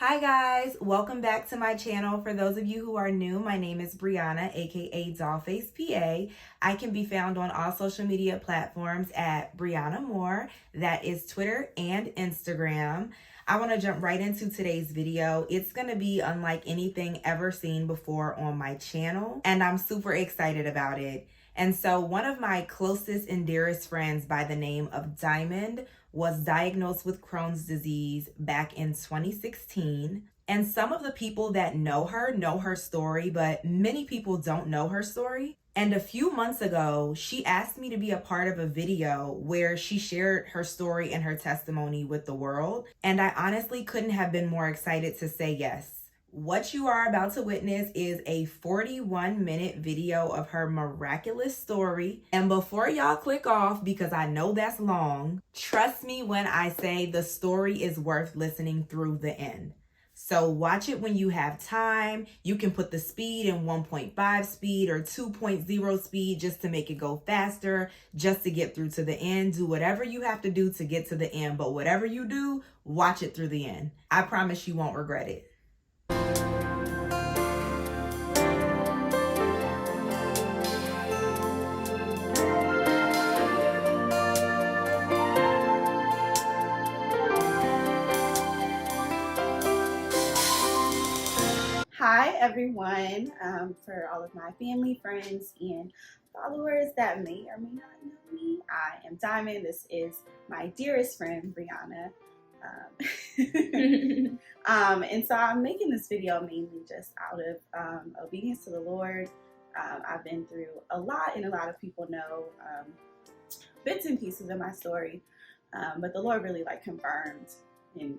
Hi guys, welcome back to my channel. For those of you who are new, my name is Brianna, aka Dollface PA. I can be found on all social media platforms at Brianna Moore. That is Twitter and Instagram. I want to jump right into today's video. It's going to be unlike anything ever seen before on my channel, and I'm super excited about it. And so one of my closest and dearest friends by the name of Diamond was diagnosed with Crohn's disease back in 2016. And some of the people that know her story, but many people don't know her story. And a few months ago, she asked me to be a part of a video where she shared her story and her testimony with the world. And I honestly couldn't have been more excited to say yes. What you are about to witness is a 41-minute video of her miraculous story. And before y'all click off, because I know that's long, trust me when I say the story is worth listening through the end. So watch it when you have time. You can put the speed in 1.5 speed or 2.0 speed just to make it go faster, just to get through to the end. Do whatever you have to do to get to the end, but whatever you do, watch it through the end. I promise you won't regret it. Hi, everyone. For all of my family, friends, and followers that may or may not know me, I am Diamond. This is my dearest friend, Brianna. And so I'm making this video mainly just out of obedience to the Lord. I've been through a lot, and a lot of people know bits and pieces of my story, but the Lord really confirmed in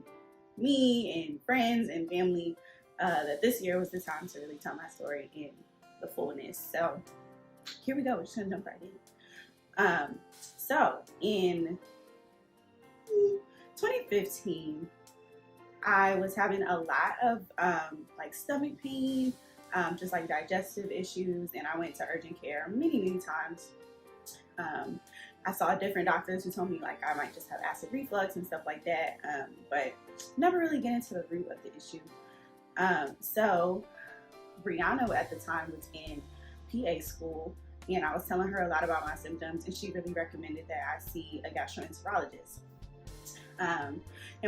me and friends and family that this year was the time to really tell my story in the fullness. So here we go. We're just gonna jump right in. So in 2015, I was having a lot of stomach pain, just digestive issues, and I went to urgent care many times. I saw different doctors who told me I might just have acid reflux and stuff like that, but never really get into the root of the issue. So Brianna at the time was in PA school, and I was telling her a lot about my symptoms, and she really recommended that I see a gastroenterologist. And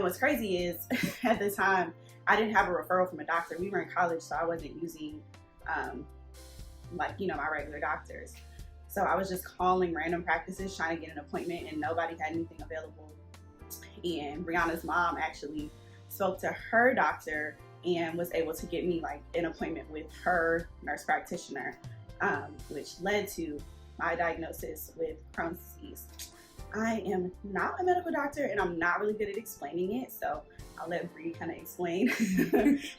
what's crazy is at the time I didn't have a referral from a doctor. We were in college, so I wasn't using my regular doctors. So I was just calling random practices trying to get an appointment, and nobody had anything available. And Brianna's mom actually spoke to her doctor and was able to get me an appointment with her nurse practitioner, which led to my diagnosis with Crohn's disease. I am not a medical doctor, and I'm not really good at explaining it, so I'll let Bri kind of explain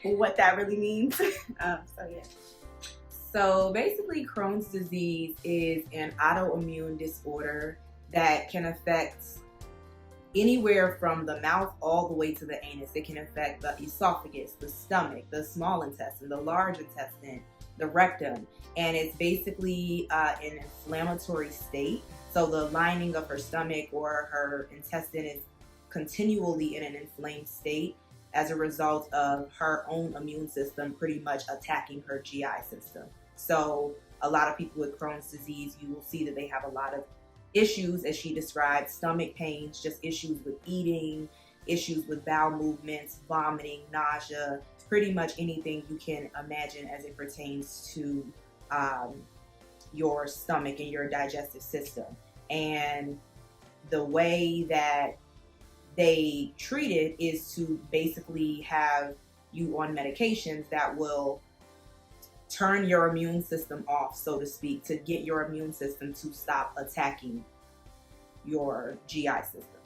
what that really means. So yeah. So basically, Crohn's disease is an autoimmune disorder that can affect anywhere from the mouth all the way to the anus. It can affect the esophagus, the stomach, the small intestine, the large intestine, the rectum. And it's basically an inflammatory state. So the lining of her stomach or her intestine is continually in an inflamed state as a result of her own immune system pretty much attacking her GI system. So a lot of people with Crohn's disease, you will see that they have a lot of issues, as she described: stomach pains, just issues with eating, issues with bowel movements, vomiting, nausea, pretty much anything you can imagine as it pertains to your stomach and your digestive system. And the way that they treat it is to basically have you on medications that will turn your immune system off, so to speak, to get your immune system to stop attacking your GI system.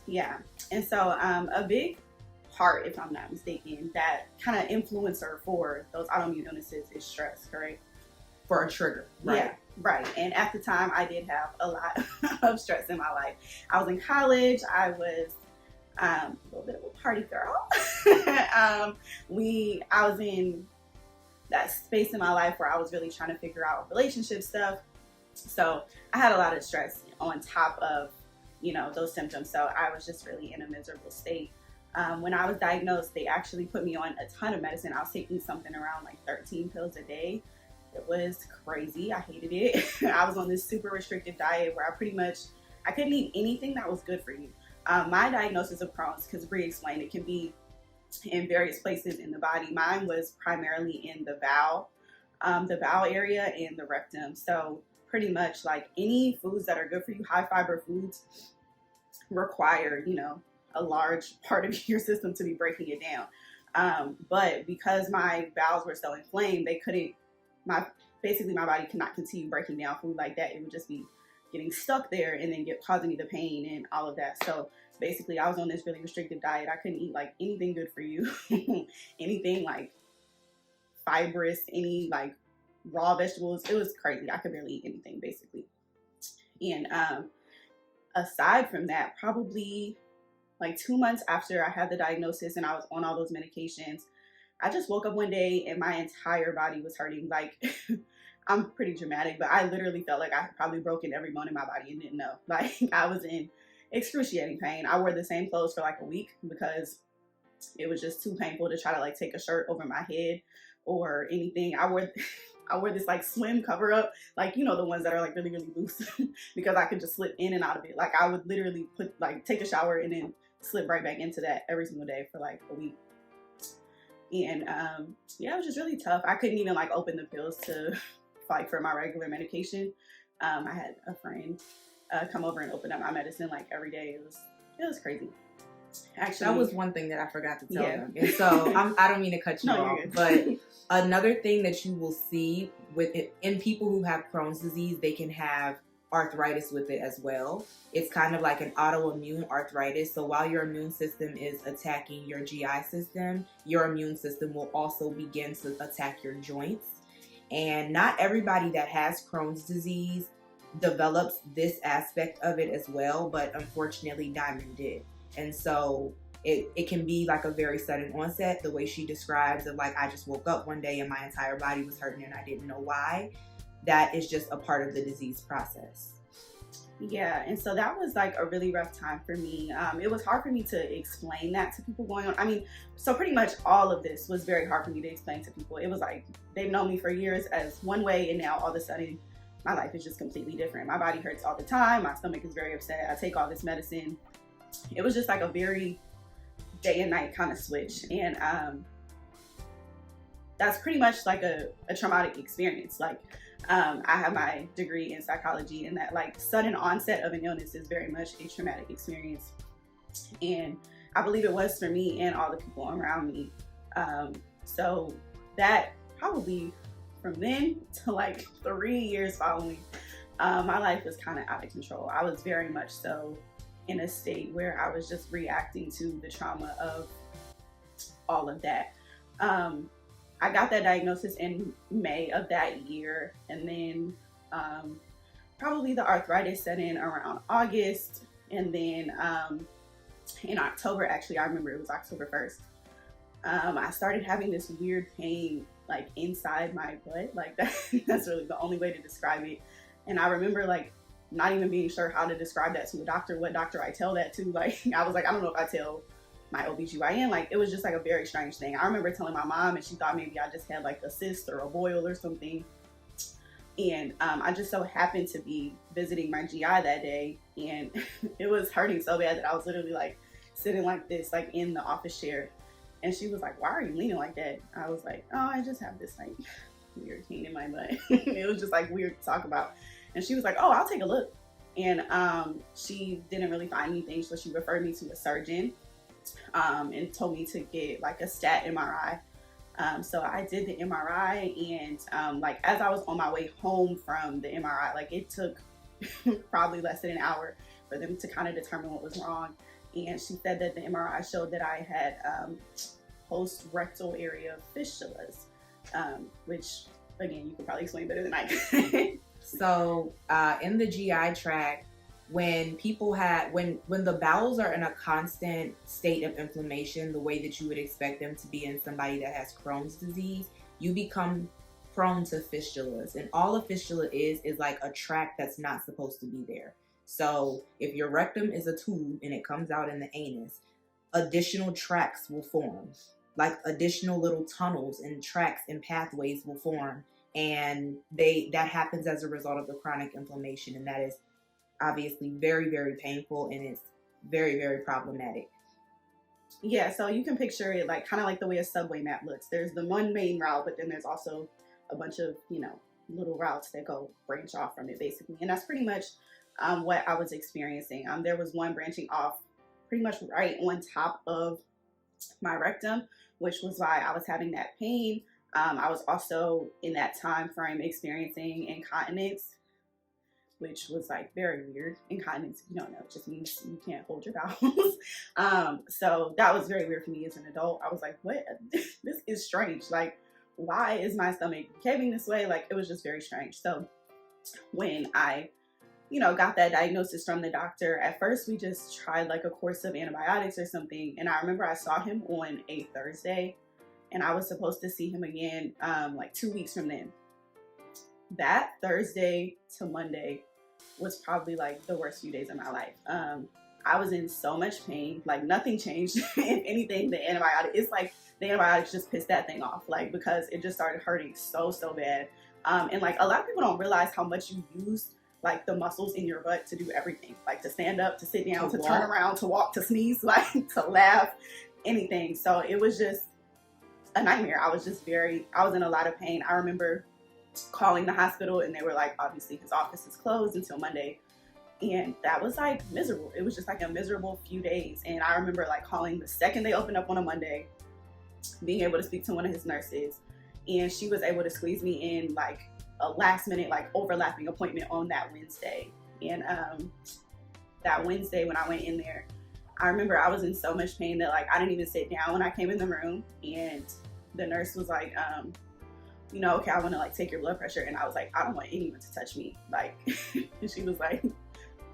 Yeah, and so a big part, if I'm not mistaken, that kind of influencer for those autoimmune illnesses is stress, correct? For a trigger, right? Yeah, right. And at the time, I did have a lot of stress in my life. I was in college. I was a little bit of a party girl. I was in that space in my life where I was really trying to figure out relationship stuff. So I had a lot of stress on top of, those symptoms. So I was just really in a miserable state. When I was diagnosed, they actually put me on a ton of medicine. I was taking something around like 13 pills a day. It was crazy. I hated it. I was on this super restrictive diet where I couldn't eat anything that was good for you. My diagnosis of Crohn's, because Bree explained, it can be in various places in the body. Mine was primarily in the bowel area and the rectum. So pretty much like any foods that are good for you, high fiber foods, require, a large part of your system to be breaking it down. But because my bowels were so inflamed, they couldn't, my body cannot continue breaking down food like that. It would just be getting stuck there and then causing me the pain and all of that. So basically I was on this really restrictive diet. I couldn't eat like anything good for you, anything like fibrous, any like raw vegetables. It was crazy. I could barely eat anything basically. And aside from that, probably like 2 months after I had the diagnosis and I was on all those medications, I just woke up one day and my entire body was hurting. Like, I'm pretty dramatic, but I literally felt like I had probably broken every bone in my body and didn't know. Like, I was in excruciating pain. I wore the same clothes for like a week because it was just too painful to try to like take a shirt over my head or anything. I wore this like swim cover up, like, the ones that are like really, really loose because I could just slip in and out of it. Like, I would literally take a shower and then slip right back into that every single day for like a week. And yeah, it was just really tough. I couldn't even like open the pills to like for my regular medication. I had a friend come over and open up my medicine like every day. It was crazy. Actually, that was one thing that I forgot to tell them. And so I don't mean to cut you off, but another thing that you will see with it in people who have Crohn's disease, they can have arthritis with it as well. It's kind of like an autoimmune arthritis. So while your immune system is attacking your GI system, your immune system will also begin to attack your joints. And not everybody that has Crohn's disease develops this aspect of it as well, but unfortunately Diamond did. And so it can be like a very sudden onset, the way she describes of like, I just woke up one day and my entire body was hurting and I didn't know why. That is just a part of the disease process. Yeah, and so that was like a really rough time for me. It was hard for me to explain that to people going on. I mean, so pretty much all of this was very hard for me to explain to people. It was like they've known me for years as one way, and now all of a sudden my life is just completely different. My body hurts all the time. My stomach is very upset. I take all this medicine. It was just like a very day and night kind of switch. And that's pretty much like a traumatic experience. Like, I have my degree in psychology, and that like sudden onset of an illness is very much a traumatic experience. And I believe it was for me and all the people around me. So that probably from then to like 3 years following, my life was kind of out of control. I was very much so in a state where I was just reacting to the trauma of all of that. I got that diagnosis in May of that year, and then probably the arthritis set in around August, and then in October, actually, I remember it was October 1st, I started having this weird pain like inside my butt. Like that's really the only way to describe it. And I remember like not even being sure how to describe that to a doctor, what doctor I tell that to. Like, I was like, I don't know if I tell my OBGYN. Like, it was just like a very strange thing. I remember telling my mom, and she thought maybe I just had like a cyst or a boil or something. And I just so happened to be visiting my GI that day, and it was hurting so bad that I was literally like sitting like this, like in the office chair. And she was like, why are you leaning like that? I was like, oh, I just have this like weird pain in my butt. It was just like weird to talk about. And she was like, oh, I'll take a look. And she didn't really find anything, so she referred me to a surgeon and told me to get like a stat MRI. So I did the MRI, and like as I was on my way home from the MRI, like it took probably less than an hour for them to kind of determine what was wrong. And she said that the MRI showed that I had post-rectal area fistulas, which again, you could probably explain better than I can. So in the GI tract, when people when the bowels are in a constant state of inflammation, the way that you would expect them to be in somebody that has Crohn's disease, you become prone to fistulas. And all a fistula is like a tract that's not supposed to be there. So if your rectum is a tube and it comes out in the anus, additional tracks will form, like additional little tunnels and tracks and pathways will form, and that happens as a result of the chronic inflammation, and that is obviously very, very painful, and it's very, very problematic. Yeah, so you can picture it like kind of like the way a subway map looks. There's the one main route, but then there's also a bunch of, little routes that go branch off from it, basically. And that's pretty much what I was experiencing. There was one branching off pretty much right on top of my rectum, which was why I was having that pain. I was also in that time frame experiencing incontinence, which was like very weird. Incontinence, if you don't know, it just means you can't hold your bowels. So that was very weird for me as an adult. I was like, what? This is strange. Like, why is my stomach behaving this way? Like, it was just very strange. So when I, got that diagnosis from the doctor, at first we just tried like a course of antibiotics or something. And I remember I saw him on a Thursday, and I was supposed to see him again like 2 weeks from then. That Thursday to Monday was probably like the worst few days of my life. I was in so much pain, like nothing changed. If anything, it's like the antibiotics just pissed that thing off, like, because it just started hurting so bad. And like a lot of people don't realize how much you use like the muscles in your butt to do everything, like to stand up, to sit down, to turn around, to walk, to sneeze, like to laugh, anything. So it was just a nightmare. I was in a lot of pain. I remember calling the hospital, and they were like, obviously his office is closed until Monday. And that was like miserable. It was just like a miserable few days. And I remember like calling the second they opened up on a Monday, being able to speak to one of his nurses, and she was able to squeeze me in like a last minute like overlapping appointment on that Wednesday. And that Wednesday when I went in there, I remember I was in so much pain that like I didn't even sit down when I came in the room. And the nurse was like, okay, I want to like take your blood pressure. And I was like, I don't want anyone to touch me. Like, and she was like,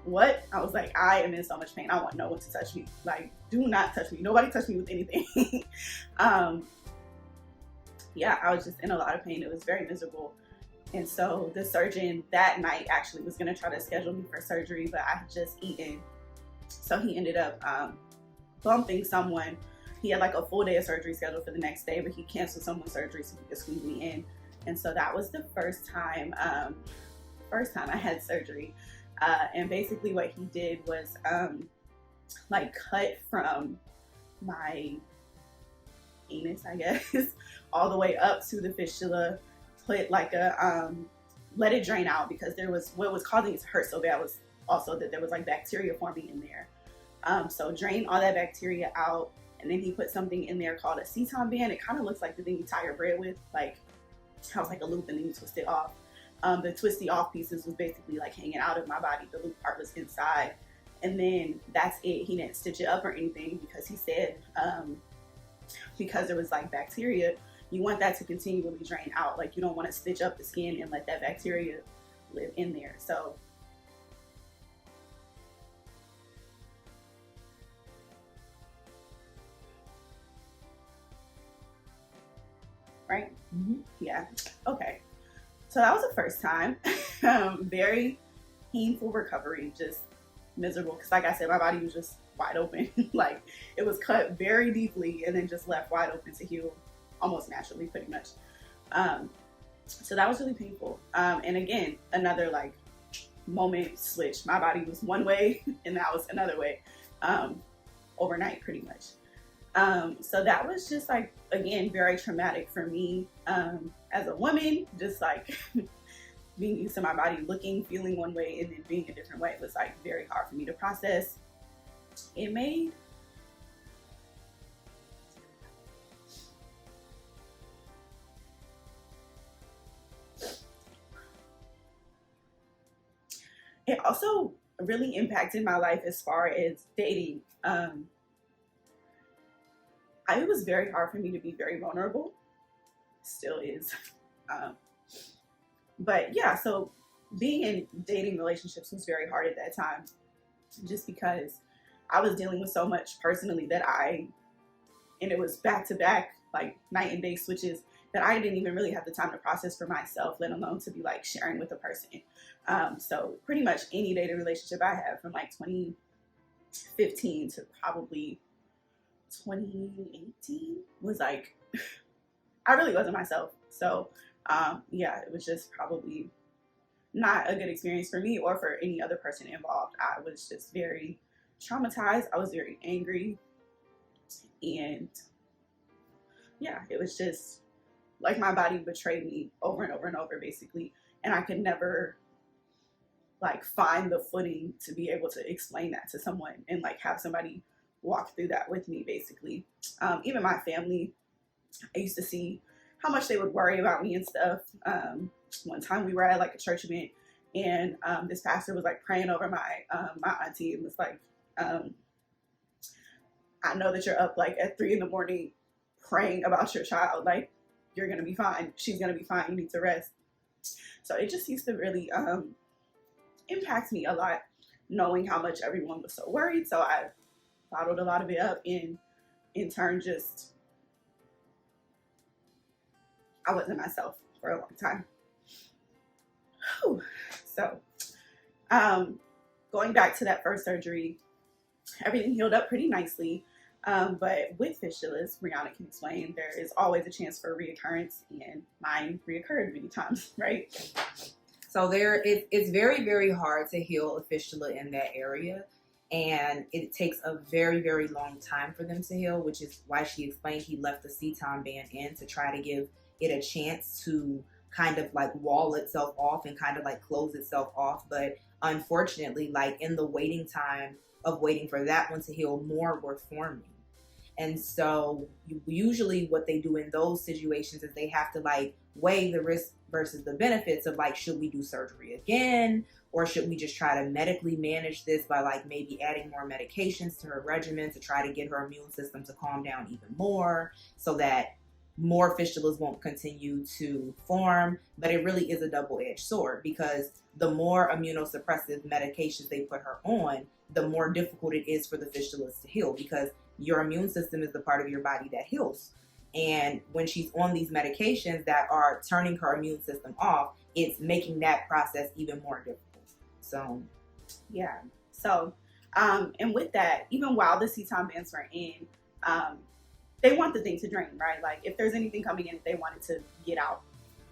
what? I was like, I am in so much pain. I want no one to touch me. Like, do not touch me. Nobody touch me with anything. Yeah, I was just in a lot of pain. It was very miserable. And so the surgeon that night actually was going to try to schedule me for surgery, but I had just eaten. So he ended up bumping someone. He had like a full day of surgery scheduled for the next day, but he canceled someone's surgery so he could squeeze me in. And so that was the first time I had surgery. And basically what he did was like cut from my anus, I guess, all the way up to the fistula, put like let it drain out, because what was causing it to hurt so bad was also that there was like bacteria forming in there. So drain all that bacteria out. And then he put something in there called a ceton band. It kind of looks like the thing you tie your bread with, like how it's like a loop and then you twist it off. The twisty off pieces was basically like hanging out of my body. The loop part was inside. And then that's it. He didn't stitch it up or anything, because he said because there was like bacteria, you want that to continually drain out. Like, you don't want to stitch up the skin and let that bacteria live in there. So right? Mm-hmm. Yeah. Okay. So that was the first time. Very painful recovery, just miserable. Because like I said, my body was just wide open. Like, it was cut very deeply and then just left wide open to heal almost naturally, pretty much. So that was really painful. And again, another like moment switch. My body was one way and that was another way overnight, pretty much. So that was just like, again, very traumatic for me as a woman, just like being used to my body looking, feeling one way and then being a different way. It was like very hard for me to process. It also really impacted my life as far as dating. It was very hard for me to be very vulnerable. Still is. But yeah, so being in dating relationships was very hard at that time, just because I was dealing with so much personally and it was back to back, like night and day switches, that I didn't even really have the time to process for myself, let alone to be like sharing with a person. So pretty much any dating relationship I had from like 2015 to probably 2018 was like, I really wasn't myself. So yeah, it was just probably not a good experience for me or for any other person involved. I was just very traumatized. I was very angry. And yeah, it was just like my body betrayed me over and over and over, basically. And I could never like find the footing to be able to explain that to someone and like have somebody walk through that with me, basically. Even my family, I used to see how much they would worry about me and stuff. One time we were at like a church event, and this pastor was like praying over my auntie and was like, I know that you're up like at 3 a.m. praying about your child. Like, you're gonna be fine. She's gonna be fine. You need to rest. So it just used to really impact me a lot, knowing how much everyone was so worried. So I bottled a lot of it up, and in turn, just I wasn't myself for a long time. Whew. So, going back to that first surgery, everything healed up pretty nicely. But with fistulas, Brianna can explain, there is always a chance for reoccurrence, and mine reoccurred many times, right? So it's very, very hard to heal a fistula in that area. And it takes a very, very long time for them to heal, which is why she explained he left the ceton band in to try to give it a chance to kind of like wall itself off and kind of like close itself off. But unfortunately, like in the waiting time of waiting for that one to heal, more were forming. And so usually what they do in those situations is they have to like weigh the risk versus the benefits of like, should we do surgery again? Or should we just try to medically manage this by like maybe adding more medications to her regimen to try to get her immune system to calm down even more so that more fistulas won't continue to form. But it really is a double-edged sword, because the more immunosuppressive medications they put her on, the more difficult it is for the fistulas to heal, because your immune system is the part of your body that heals. And when she's on these medications that are turning her immune system off, it's making that process even more difficult. So, yeah. So, and with that, even while the ceton bands were in, they want the thing to drain, right? Like if there's anything coming in, they want it to get out.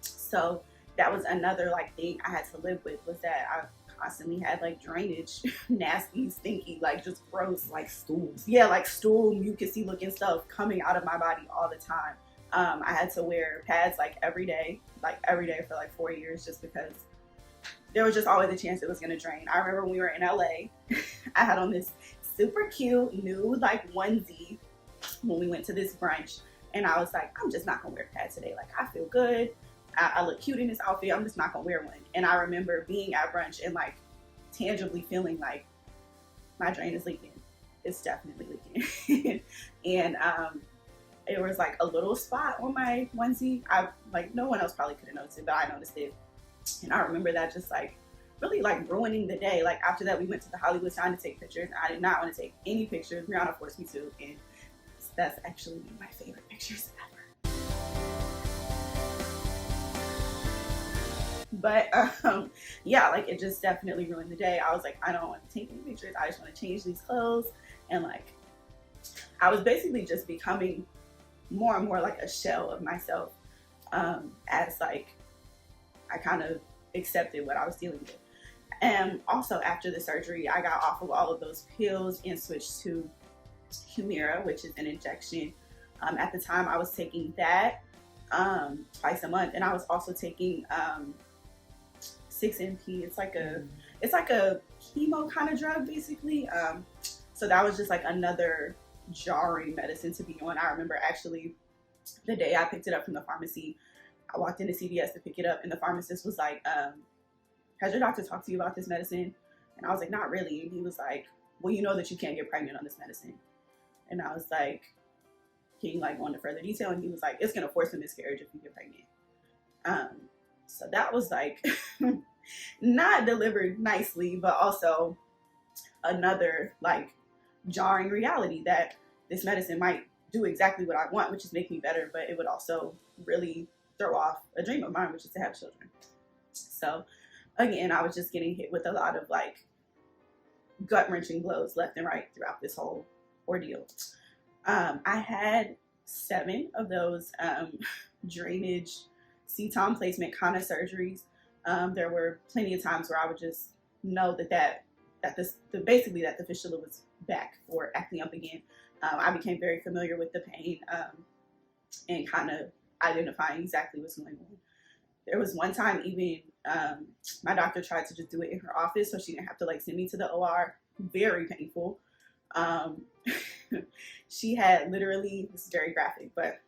So that was another like thing I had to live with, was that I constantly had like drainage, nasty, stinky, like just gross, like stools. Yeah, like stool, mucousy looking stuff coming out of my body all the time. I had to wear pads like every day for like 4 years, just because there was just always a chance it was gonna drain. I remember when we were in LA, I had on this super cute nude like onesie when we went to this brunch, and I was like, I'm just not gonna wear pads today. Like, I feel good. I look cute in this outfit. I'm just not gonna wear one. And I remember being at brunch and like tangibly feeling like my drain is leaking. It's definitely leaking. And it was like a little spot on my onesie. I like, no one else probably could have noticed it, but I noticed it. And I remember that just like really like ruining the day. Like after that, we went to the Hollywood sign to take pictures. I did not want to take any pictures. Brianna forced me to, and that's actually one of my favorite pictures ever. But yeah, like it just definitely ruined the day. I was like, I don't want to take any pictures. I just want to change these clothes. And like, I was basically just becoming more and more like a shell of myself, as like I kind of accepted what I was dealing with. And also after the surgery, I got off of all of those pills and switched to Humira, which is an injection. At the time, I was taking that twice a month, and I was also taking 6-MP. It's like a chemo kind of drug, basically. So that was just like another jarring medicine to be on. I remember actually the day I picked it up from the pharmacy, I walked into CVS to pick it up, and the pharmacist was like, has your doctor talked to you about this medicine? And I was like, not really. And he was like, well, you know that you can't get pregnant on this medicine. And I was like, can you like go into further detail? And he was like, it's gonna force a miscarriage if you get pregnant. So that was like not delivered nicely, but also another like jarring reality that this medicine might do exactly what I want, which is make me better, but it would also really throw off a dream of mine, which is to have children. So again, I was just getting hit with a lot of like gut-wrenching blows left and right throughout this whole ordeal. I had 7 of those drainage ceton placement kind of surgeries. There were plenty of times where I would just know basically that the fistula was back or acting up again. I became very familiar with the pain and kind of identifying exactly what's going on. There was one time even my doctor tried to just do it in her office so she didn't have to like send me to the OR. Very painful. She had literally, this is very graphic, but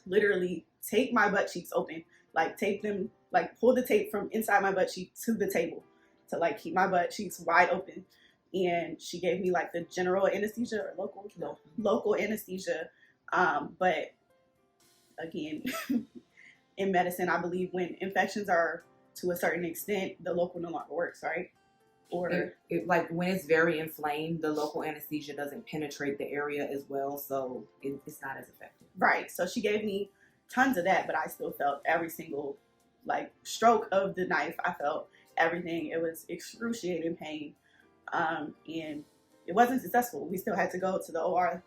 literally tape my butt cheeks open, like tape them, like pull the tape from inside my butt cheek to the table to like keep my butt cheeks wide open. And she gave me like the general anesthesia or local anesthesia. But again, in medicine, I believe when infections are to a certain extent, the local no longer works, right? Or like when it's very inflamed, the local anesthesia doesn't penetrate the area as well, so it's not as effective. Right. So she gave me tons of that, but I still felt every single like stroke of the knife. I felt everything. It was excruciating pain, and it wasn't successful. We still had to go to the OR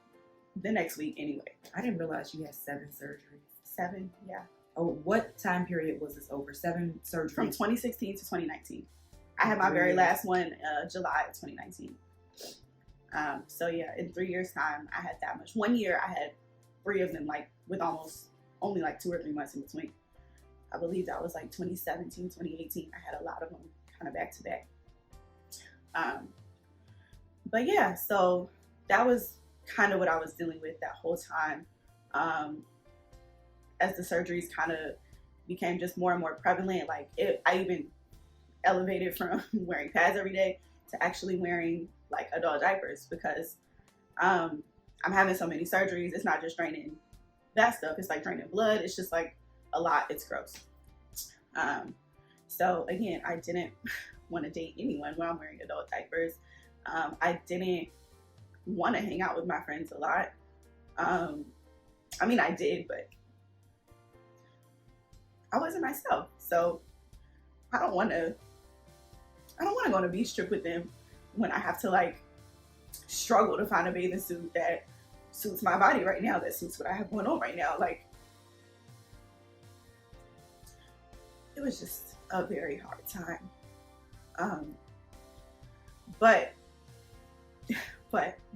the next week anyway. I didn't realize you had 7 surgeries. 7, yeah. Oh, what time period was this over? 7 surgeries? From 2016 to 2019. I had my very last one July of 2019. So yeah, in 3 years' time, I had that much. 1 year, I had 3 of them, like with almost only like 2 or 3 months in between. I believe that was like 2017, 2018. I had a lot of them kind of back to back. But yeah, so that was kind of what I was dealing with that whole time. As the surgeries kind of became just more and more prevalent, like I even elevated from wearing pads every day to actually wearing like adult diapers because I'm having so many surgeries. It's not just draining that stuff, it's like draining blood. It's just like a lot. It's gross. So again, I didn't want to date anyone when I'm wearing adult diapers. I didn't want to hang out with my friends a lot. I mean, I did, but I wasn't myself. So I don't want to go on a beach trip with them when I have to like struggle to find a bathing suit that suits my body right now, that suits what I have going on right now. Like, it was just a very hard time. But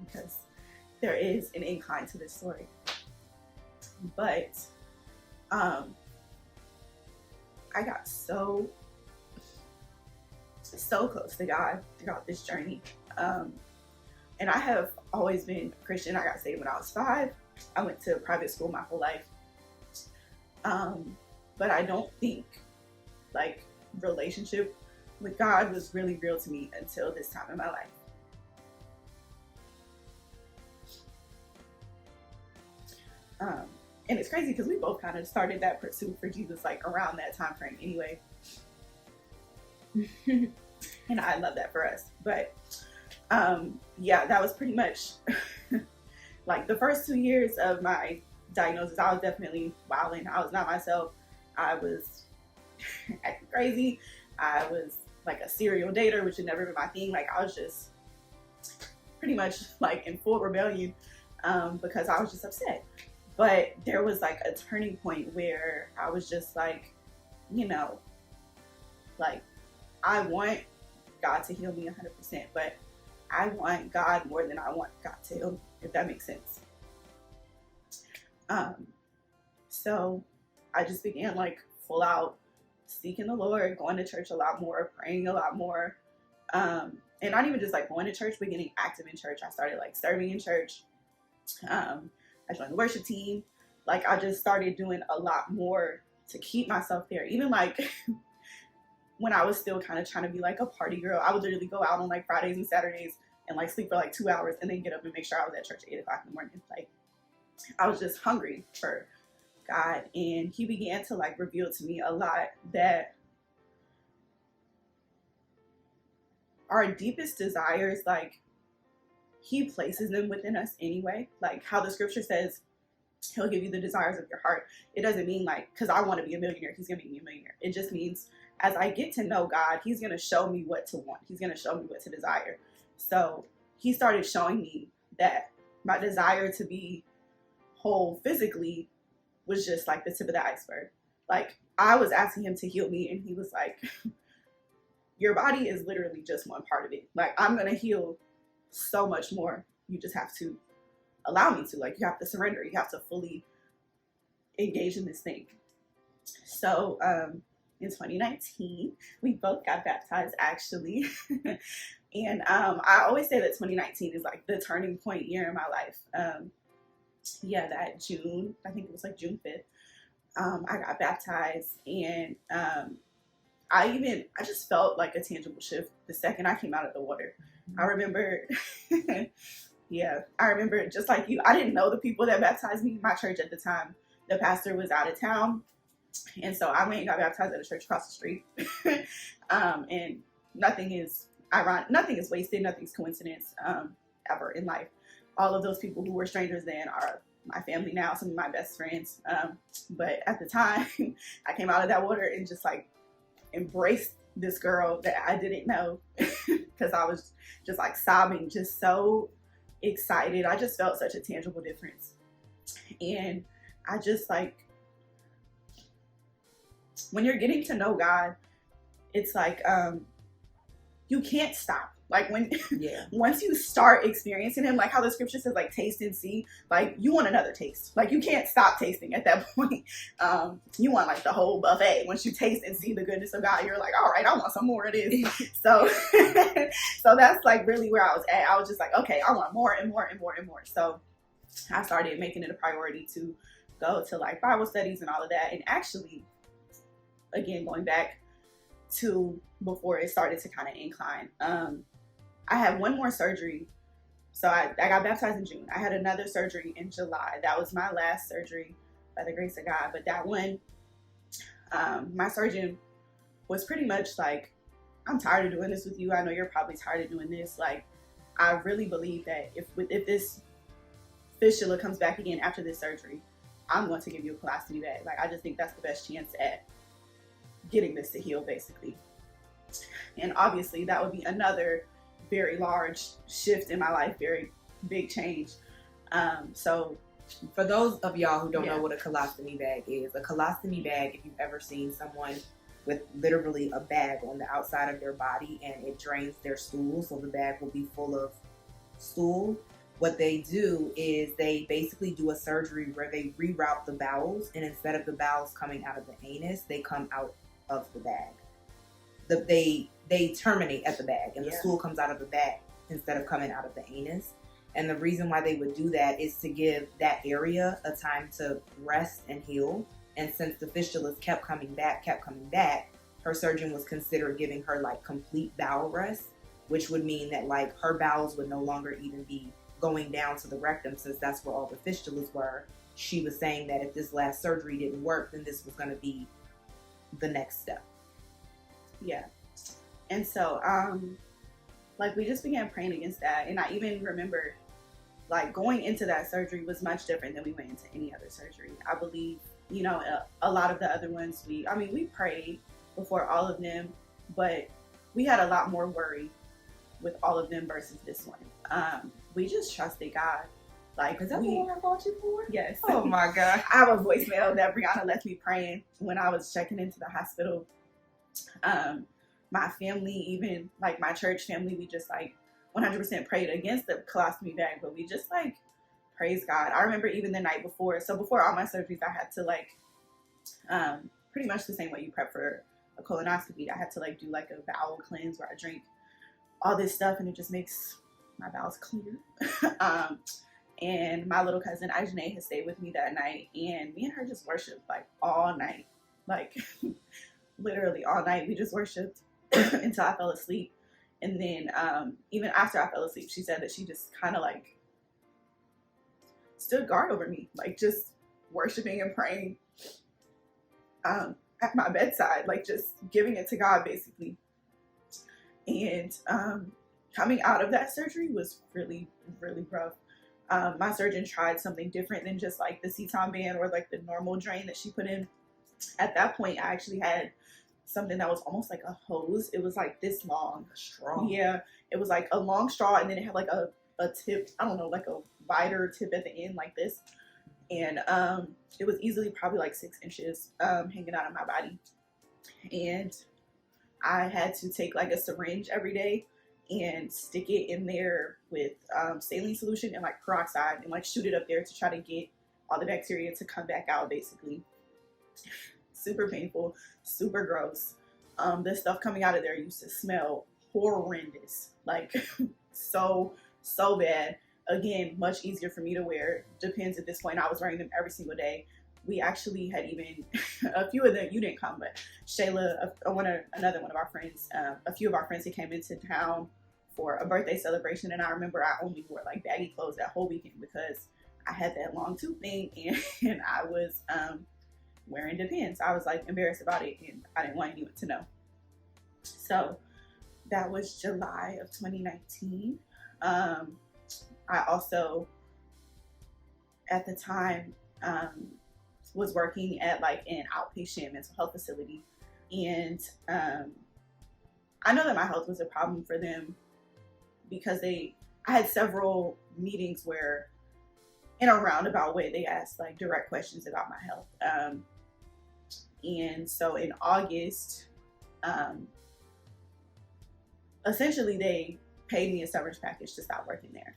because there is an incline to this story, but I got so close to God throughout this journey. And I have always been a Christian. I got saved when I was 5. I went to private school my whole life. But I don't think like relationship with God was really real to me until this time in my life. And it's crazy because we both kind of started that pursuit for Jesus like around that time frame anyway. And I love that for us. But yeah, that was pretty much like the first 2 years of my diagnosis. I was definitely wilding. I was not myself. I was acting crazy. I was like a serial dater, which had never been my thing. Like, I was just pretty much like in full rebellion because I was just upset. But there was like a turning point where I was just like, you know, like, I want God to heal me 100%, but I want God more than I want God to heal me, if that makes sense. So I just began like full out seeking the Lord, going to church a lot more, praying a lot more. And not even just like going to church, but getting active in church. I started like serving in church. I joined the worship team. Like, I just started doing a lot more to keep myself there. Even like when I was still kind of trying to be like a party girl, I would literally go out on like Fridays and Saturdays and like sleep for like 2 hours and then get up and make sure I was at church at 8 o'clock in the morning. Like, I was just hungry for God, and he began to like reveal to me a lot that our deepest desires, like, he places them within us anyway. Like how the scripture says he'll give you the desires of your heart. It doesn't mean like, because I want to be a millionaire, he's gonna make me a millionaire. It just means as I get to know God, he's gonna show me what to want. He's gonna show me what to desire. So he started showing me that my desire to be whole physically was just like the tip of the iceberg. Like, I was asking him to heal me, and he was like, your body is literally just one part of it. Like, I'm gonna heal so much more. You just have to allow me to. Like, you have to surrender. You have to fully engage in this thing. So in 2019, we both got baptized, actually. And I always say that 2019 is like the turning point year in my life. Yeah, that June, I think it was like June 5th, I got baptized, and I just felt like a tangible shift the second I came out of the water. I remember, yeah, I remember just like you, I didn't know the people that baptized me. My church at the time, the pastor was out of town, and so I went and got baptized at a church across the street. And nothing is ironic, nothing is wasted, nothing's coincidence ever in life. All of those people who were strangers then are my family now, some of my best friends. But at the time, I came out of that water and just like embraced this girl that I didn't know, because I was just like sobbing, just so excited. I just felt such a tangible difference. And I just like, when you're getting to know God, it's like you can't stop. Like, when once you start experiencing him, like how the scripture says, like, taste and see, like, you want another taste. Like, you can't stop tasting at that point. You want like the whole buffet. Once you taste and see the goodness of God, you're like, all right, I want some more of this. So so that's like really where I was at. I was just like, okay, I want more and more and more and more. So I started making it a priority to go to like Bible studies and all of that. And actually, again, going back to before it started to kind of incline, I had one more surgery. So I got baptized in June. I had another surgery in July. That was my last surgery by the grace of God. But that one, my surgeon was pretty much like, I'm tired of doing this with you. I know you're probably tired of doing this. Like, I really believe that if this fistula comes back again after this surgery, I'm going to give you a colostomy bag. Like, I just think that's the best chance at getting this to heal, basically. And obviously that would be another very large shift in my life, very big change. So for those of y'all who don't know what a colostomy bag is, a colostomy bag, if you've ever seen someone with literally a bag on the outside of their body and it drains their stool, so the bag will be full of stool. What they do is they basically do a surgery where they reroute the bowels, and instead of the bowels coming out of the anus, they come out of the bag. They terminate at the bag, and the stool comes out of the bag instead of coming out of the anus. And the reason why they would do that is to give that area a time to rest and heal. And since the fistulas kept coming back, her surgeon was considering giving her like complete bowel rest, which would mean that like her bowels would no longer even be going down to the rectum, since that's where all the fistulas were. She was saying that if this last surgery didn't work, then this was going to be the next step. Yeah. And so, like, we just began praying against that. And I even remember, like, going into that surgery was much different than we went into any other surgery. I believe, you know, a lot of the other ones, we prayed before all of them, but we had a lot more worry with all of them versus this one. We just trusted God. Like, is that the one I called you for? Yes. Oh my God. I have a voicemail that Brianna left me praying when I was checking into the hospital. My family, even like my church family, we just like 100% prayed against the colostomy bag, but we just like praise God. I remember even the night before, so before all my surgeries, I had to like, pretty much the same way you prep for a colonoscopy, I had to like do like a bowel cleanse where I drink all this stuff and it just makes my bowels clear. And my little cousin Ajane had stayed with me that night, and me and her just worshiped like all night, like literally all night. We just worshiped until I fell asleep. And then even after I fell asleep, she said that she just kind of like stood guard over me, like just worshiping and praying at my bedside, like just giving it to God basically. And coming out of that surgery was really, really rough. My surgeon tried something different than just like the Ceton band or like the normal drain that she put in. At that point, I actually had something that was almost like a hose. It was like this long. A straw. Yeah. It was like a long straw, and then it had like a tip, I don't know, like a wider tip at the end like this. And it was easily probably like 6 inches hanging out of my body. And I had to take like a syringe every day and stick it in there with saline solution and like peroxide and like shoot it up there to try to get all the bacteria to come back out, basically. Super painful, super gross. The stuff coming out of there used to smell horrendous, like so bad. Again, much easier for me to wear. Depends at this point. I was wearing them every single day. We actually had even a few of them. You didn't come, but Shayla, another one of our friends, a few of our friends, that came into town for a birthday celebration, and I remember I only wore like baggy clothes that whole weekend because I had that long tooth thing, and I was wearing Depends. I was like embarrassed about it, and I didn't want anyone to know. So that was July of 2019. I also, at the time, was working at like an outpatient mental health facility, and I know that my health was a problem for them because I had several meetings where, in a roundabout way, they asked like direct questions about my health. And so in August, essentially they paid me a severance package to stop working there.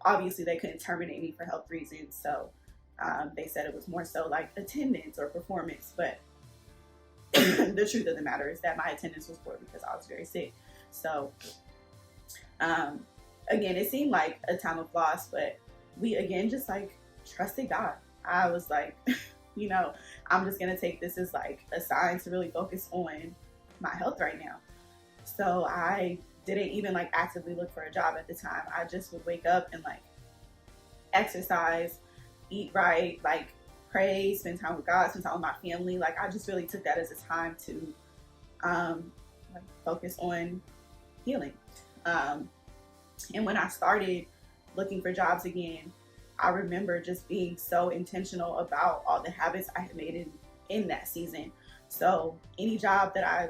Obviously they couldn't terminate me for health reasons, so they said it was more so like attendance or performance, but the truth of the matter is that my attendance was poor because I was very sick. So again, it seemed like a time of loss, but we again just like trusted God. I was like, you know, I'm just gonna take this as like a sign to really focus on my health right now. So I didn't even like actively look for a job at the time. I just would wake up and like exercise, eat right, like pray, spend time with God, spend time with my family. Like I just really took that as a time to like focus on healing. And when I started looking for jobs again, I remember just being so intentional about all the habits I had made in that season. So any job that I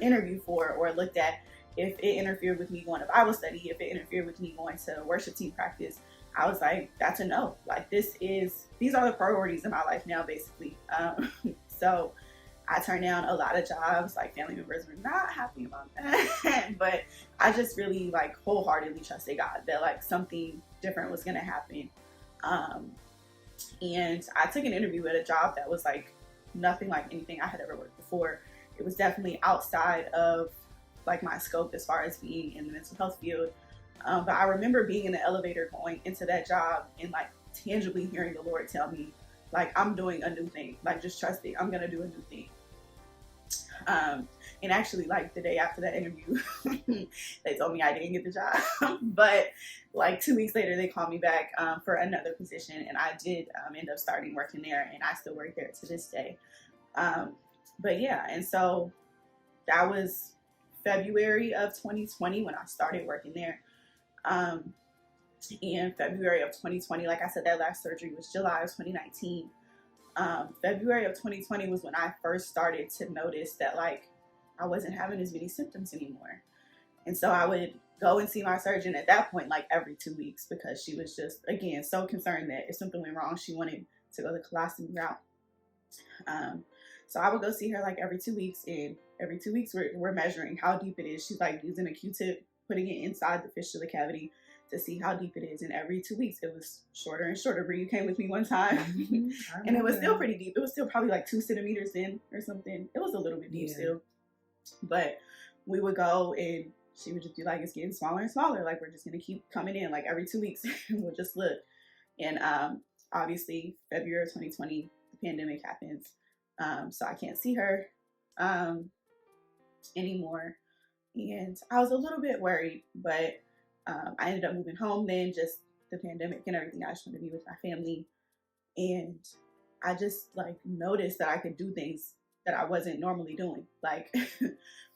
interviewed for or looked at, if it interfered with me going to Bible study, if it interfered with me going to worship team practice, I was like, that's a no. Like these are the priorities in my life now, basically. So I turned down a lot of jobs. Like family members were not happy about that, but I just really like wholeheartedly trusted God that like something different was gonna happen. And I took an interview at a job that was like nothing like anything I had ever worked before. It was definitely outside of like my scope as far as being in the mental health field. But I remember being in the elevator going into that job and like tangibly hearing the Lord tell me, like, I'm doing a new thing. Like, just trust it. I'm gonna do a new thing. And actually, like the day after that interview, they told me I didn't get the job. But like 2 weeks later, they called me back for another position, and I did end up starting working there, and I still work there to this day. But yeah, and so that was February of 2020 when I started working there. In February of 2020, like I said, that last surgery was July of 2019. February of 2020 was when I first started to notice that like I wasn't having as many symptoms anymore. And so I would go and see my surgeon at that point like every 2 weeks because she was just, again, so concerned that if something went wrong, she wanted to go the colostomy route. So I would go see her like every 2 weeks, and every 2 weeks we're measuring how deep it is. She's like using a Q-tip, putting it inside the fistula cavity to see how deep it is. And every 2 weeks it was shorter and shorter. Bree, you came with me one time and it was still pretty deep. It was still probably like 2 centimeters in or something. It was a little bit deep still. But we would go and she would just be like, it's getting smaller and smaller. Like, we're just going to keep coming in like every 2 weeks and we'll just look. And obviously February of 2020, the pandemic happens. So I can't see her anymore. And I was a little bit worried, but I ended up moving home then, just the pandemic and everything. I just wanted to be with my family. And I just like noticed that I could do things that I wasn't normally doing. Like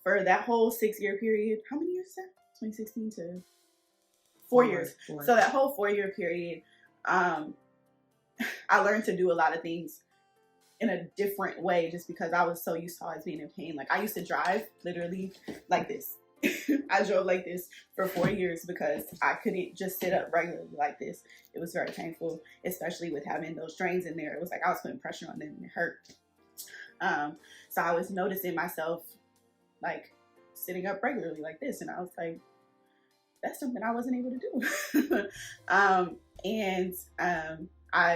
for that whole 6-year period, how many years is that? 2016 to 4 years. So that whole 4-year period, I learned to do a lot of things in a different way just because I was so used to always being in pain. Like I used to drive literally like this. I drove like this for 4 years because I couldn't just sit up regularly like this. It was very painful, especially with having those drains in there. It was like I was putting pressure on them and it hurt. So I was noticing myself like sitting up regularly like this, and I was like, that's something I wasn't able to do.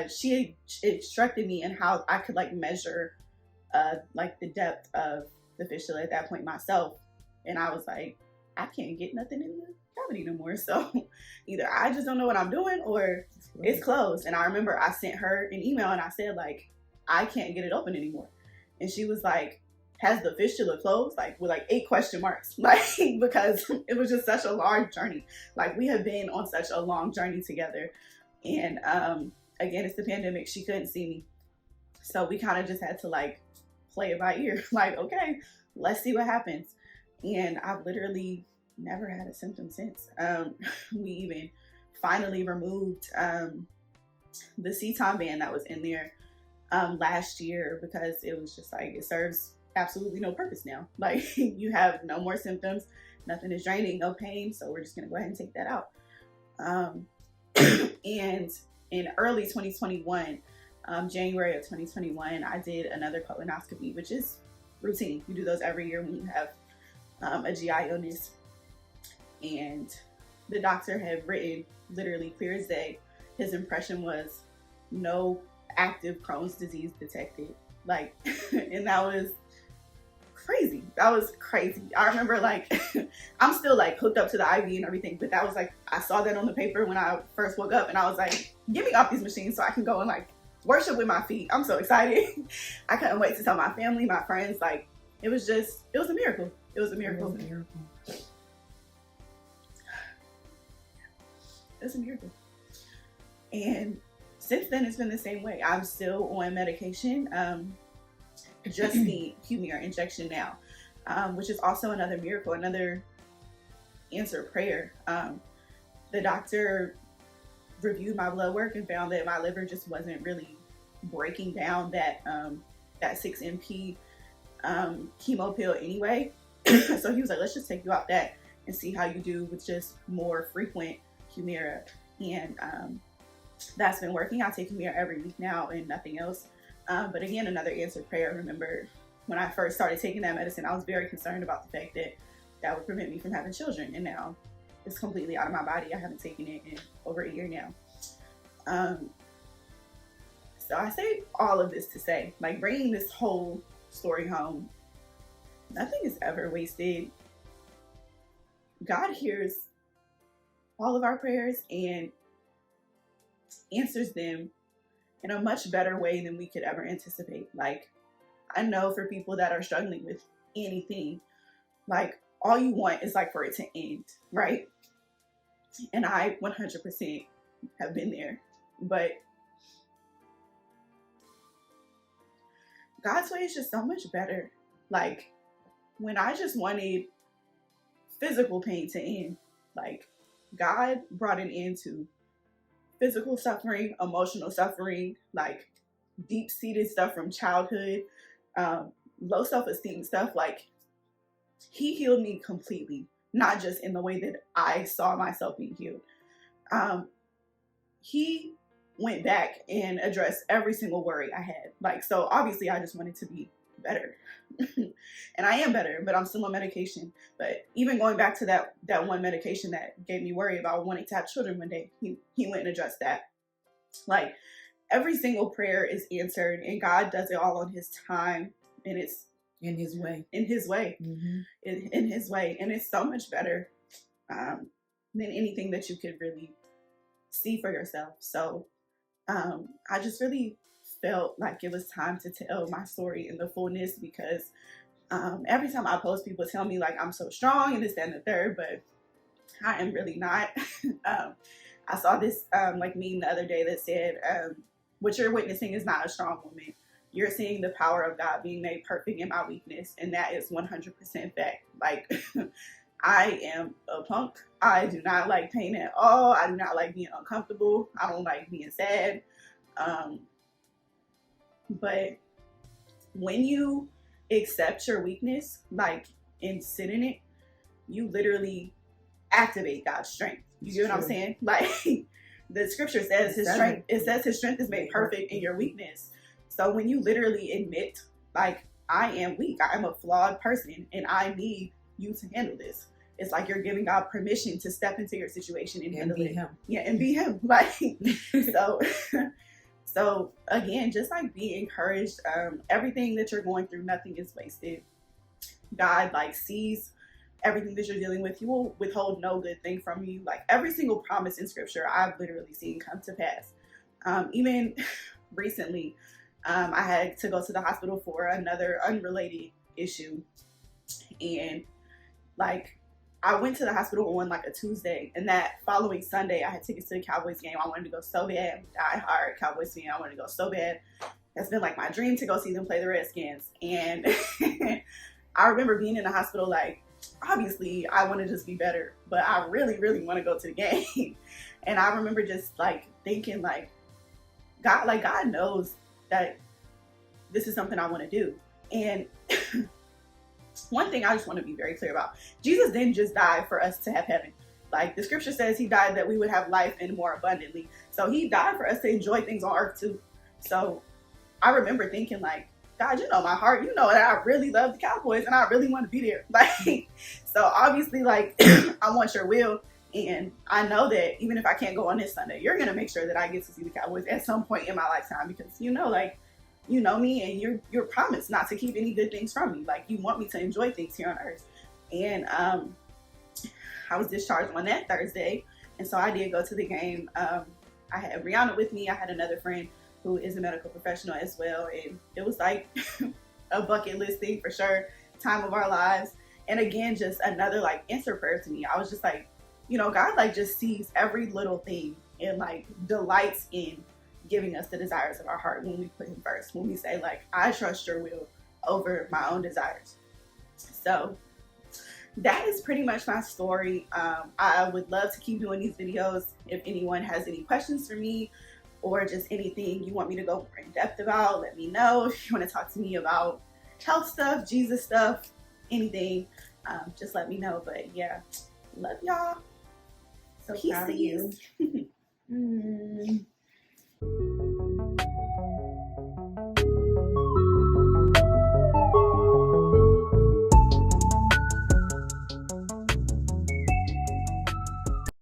She instructed me in how I could like measure like the depth of the fistula at that point myself, and I was like, I can't get nothing in the cavity no more. So either I just don't know what I'm doing or it's closed. And I remember I sent her an email and I said like, I can't get it open anymore. And she was like, has the fistula closed? Like with like 8 question marks, like because it was just such a large journey. Like we have been on such a long journey together. And again, it's the pandemic. She couldn't see me. So we kind of just had to like play it by ear. Like, okay, let's see what happens. And I've literally never had a symptom since. We even finally removed the ceton band that was in there last year because it was just like, it serves absolutely no purpose now. Like you have no more symptoms, nothing is draining, no pain. So we're just gonna go ahead and take that out. And in early 2021, January of 2021, I did another colonoscopy, which is routine. You do those every year when you have a GI illness. And the doctor had written literally clear as day, his impression was no active Crohn's disease detected. Like, and that was crazy. That was crazy. I remember like, I'm still like hooked up to the IV and everything, but that was like, I saw that on the paper when I first woke up and I was like, get me off these machines so I can go and like worship with my feet. I'm so excited. I couldn't wait to tell my family, my friends, like, it was a miracle. It was a miracle. It was a miracle. And since then, it's been the same way. I'm still on medication. Just the Humira injection now, which is also another miracle, another answered prayer. The doctor reviewed my blood work and found that my liver just wasn't really breaking down that 6-MP chemo pill anyway. So he was like, let's just take you off that and see how you do with just more frequent Humira. And that's been working. I take Humira every week now and nothing else. But again, another answered prayer. I remember when I first started taking that medicine, I was very concerned about the fact that that would prevent me from having children. And now it's completely out of my body. I haven't taken it in over a year now. So I say all of this to say, like, bringing this whole story home, nothing is ever wasted. God hears all of our prayers and answers them in a much better way than we could ever anticipate. Like, I know for people that are struggling with anything, like, all you want is like for it to end, right? And I 100% have been there, but God's way is just so much better. Like, when I just wanted physical pain to end, like, God brought an end to physical suffering, emotional suffering, like deep-seated stuff from childhood, low self-esteem stuff. Like, he healed me completely, not just in the way that I saw myself being healed. He went back and addressed every single worry I had. Like, so obviously I just wanted to be better. And I am better, but I'm still on medication. But even going back to that one medication that gave me worry about wanting to have children one day, he went and addressed that. Like, every single prayer is answered, and God does it all on his time, and it's in his way. In his way. Mm-hmm. In his way. And it's so much better than anything that you could really see for yourself. So I just really felt like it was time to tell my story in the fullness, because every time I post, people tell me like I'm so strong and this, that, and the third, but I am really not. I saw this like meme the other day that said, what you're witnessing is not a strong woman. You're seeing the power of God being made perfect in my weakness. And that is 100% fact. Like, I am a punk. I do not like pain at all. I do not like being uncomfortable. I don't like being sad. But when you accept your weakness, like, and sit in it, you literally activate God's strength. You get what I'm saying? Like the scripture says his strength, it says his strength is made perfect in your weakness. So when you literally admit, like, I am weak, I am a flawed person, and I need you to handle this, it's like you're giving God permission to step into your situation and handle be it. him. Yeah, and be him. Like, so again, just like be encouraged. Everything that you're going through, nothing is wasted. God like sees everything that you're dealing with. He will withhold no good thing from you. Like every single promise in scripture, I've literally seen come to pass. Even recently, I had to go to the hospital for another unrelated issue. And like, I went to the hospital on like a Tuesday, and that following Sunday, I had tickets to the Cowboys game. I wanted to go so bad. Die hard Cowboys fan. I wanted to go so bad. It's been like my dream to go see them play the Redskins. And I remember being in the hospital, like, obviously I want to just be better, but I really, really want to go to the game. And I remember just like thinking, like, God knows that this is something I want to do. And one thing I just want to be very clear about, Jesus didn't just die for us to have heaven. Like the scripture says, he died that we would have life and more abundantly. So he died for us to enjoy things on earth too. So I remember thinking, like, God, you know my heart, you know that I really love the Cowboys and I really want to be there. Like, so obviously, like, I want your will. And I know that even if I can't go on this Sunday, you're going to make sure that I get to see the Cowboys at some point in my lifetime, because, you know, like, you know me, and you're promised not to keep any good things from me. Like, you want me to enjoy things here on earth. And I was discharged on that Thursday, and so I did go to the game. I had Brianna with me. I had another friend who is a medical professional as well, and it was like a bucket list thing for sure, time of our lives. And again, just another like answer prayer to me. I was just like, you know, God like just sees every little thing and like delights in giving us the desires of our heart when we put him first, when we say, like, I trust your will over my own desires. So that is pretty much my story. I would love to keep doing these videos. If anyone has any questions for me, or just anything you want me to go more in depth about, let me know. If you want to talk to me about health stuff, Jesus stuff, anything, just let me know. But yeah, love y'all. So Peace. proud of you.